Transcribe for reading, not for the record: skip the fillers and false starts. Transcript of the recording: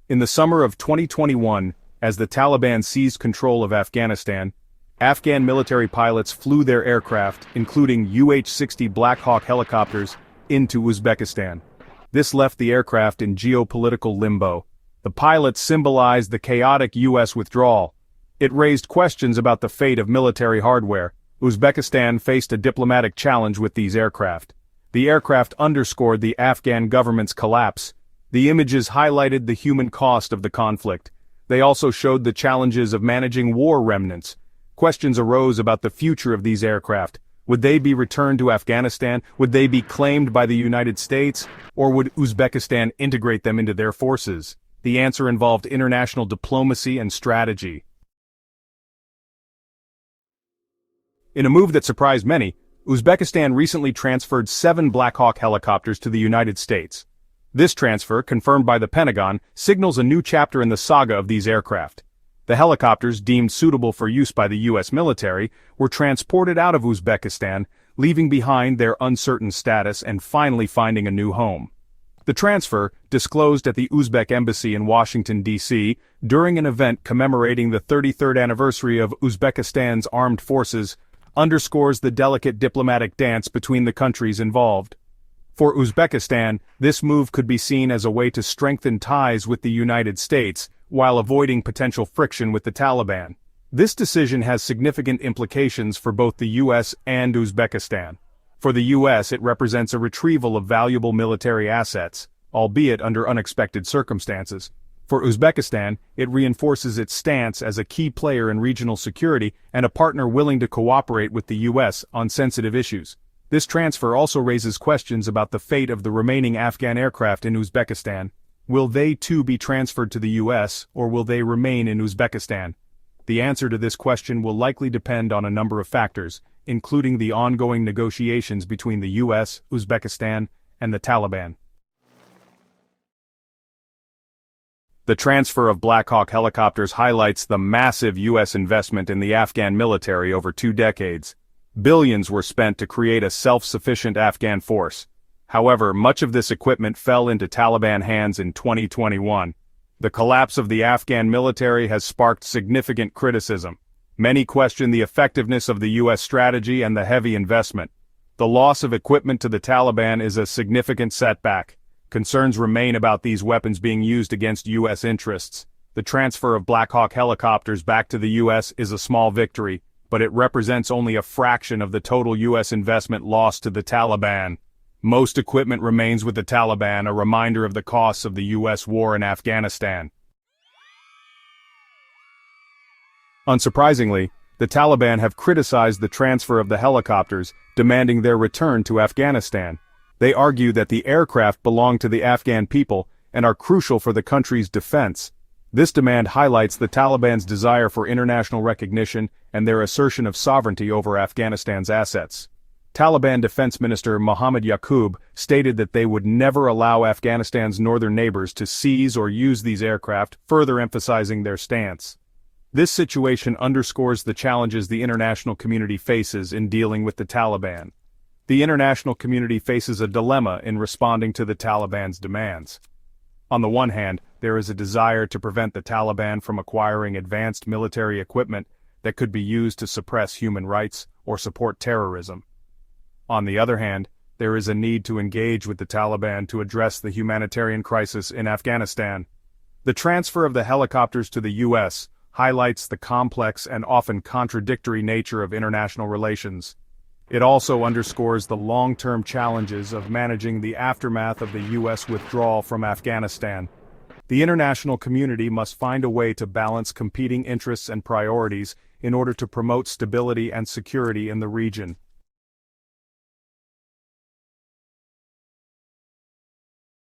In the summer of 2021, as the Taliban seized control of Afghanistan, Afghan military pilots flew their aircraft, including UH-60 Black Hawk helicopters, into Uzbekistan. This left the aircraft in geopolitical limbo. The pilots symbolized the chaotic U.S. withdrawal. It raised questions about the fate of military hardware. Uzbekistan faced a diplomatic challenge with these aircraft. The aircraft underscored the Afghan government's collapse. The images highlighted the human cost of the conflict. They also showed the challenges of managing war remnants. Questions arose about the future of these aircraft. Would they be returned to Afghanistan? Would they be claimed by the United States? Or would Uzbekistan integrate them into their forces? The answer involved international diplomacy and strategy. In a move that surprised many, Uzbekistan recently transferred 7 Black Hawk helicopters to the United States. This transfer, confirmed by the Pentagon, signals a new chapter in the saga of these aircraft. The helicopters, deemed suitable for use by the U.S. military, were transported out of Uzbekistan, leaving behind their uncertain status and finally finding a new home. The transfer, disclosed at the Uzbek embassy in Washington, D.C., during an event commemorating the 33rd anniversary of Uzbekistan's armed forces, underscores the delicate diplomatic dance between the countries involved. For Uzbekistan, this move could be seen as a way to strengthen ties with the United States, while avoiding potential friction with the Taliban. This decision has significant implications for both the U.S. and Uzbekistan. For the U.S., it represents a retrieval of valuable military assets, albeit under unexpected circumstances. For Uzbekistan, it reinforces its stance as a key player in regional security and a partner willing to cooperate with the U.S. on sensitive issues. This transfer also raises questions about the fate of the remaining Afghan aircraft in Uzbekistan. Will they too be transferred to the U.S., or will they remain in Uzbekistan? The answer to this question will likely depend on a number of factors, including the ongoing negotiations between the U.S., Uzbekistan, and the Taliban. The transfer of Black Hawk helicopters highlights the massive U.S. investment in the Afghan military over 2 decades. Billions were spent to create a self-sufficient Afghan force. However, much of this equipment fell into Taliban hands in 2021. The collapse of the Afghan military has sparked significant criticism. Many question the effectiveness of the U.S. strategy and the heavy investment. The loss of equipment to the Taliban is a significant setback. Concerns remain about these weapons being used against U.S. interests. The transfer of Black Hawk helicopters back to the U.S. is a small victory, but it represents only a fraction of the total U.S. investment lost to the Taliban. Most equipment remains with the Taliban, a reminder of the costs of the U.S. war in Afghanistan. Unsurprisingly, the Taliban have criticized the transfer of the helicopters, demanding their return to Afghanistan. They argue that the aircraft belong to the Afghan people and are crucial for the country's defense. This demand highlights the Taliban's desire for international recognition and their assertion of sovereignty over Afghanistan's assets. Taliban Defense Minister Mohammad Yaqub stated that they would never allow Afghanistan's northern neighbors to seize or use these aircraft, further emphasizing their stance. This situation underscores the challenges the international community faces in dealing with the Taliban. The international community faces a dilemma in responding to the Taliban's demands. On the one hand, there is a desire to prevent the Taliban from acquiring advanced military equipment that could be used to suppress human rights or support terrorism. On the other hand, there is a need to engage with the Taliban to address the humanitarian crisis in Afghanistan. The transfer of the helicopters to the U.S. highlights the complex and often contradictory nature of international relations. It also underscores the long-term challenges of managing the aftermath of the U.S. withdrawal from Afghanistan. The international community must find a way to balance competing interests and priorities in order to promote stability and security in the region.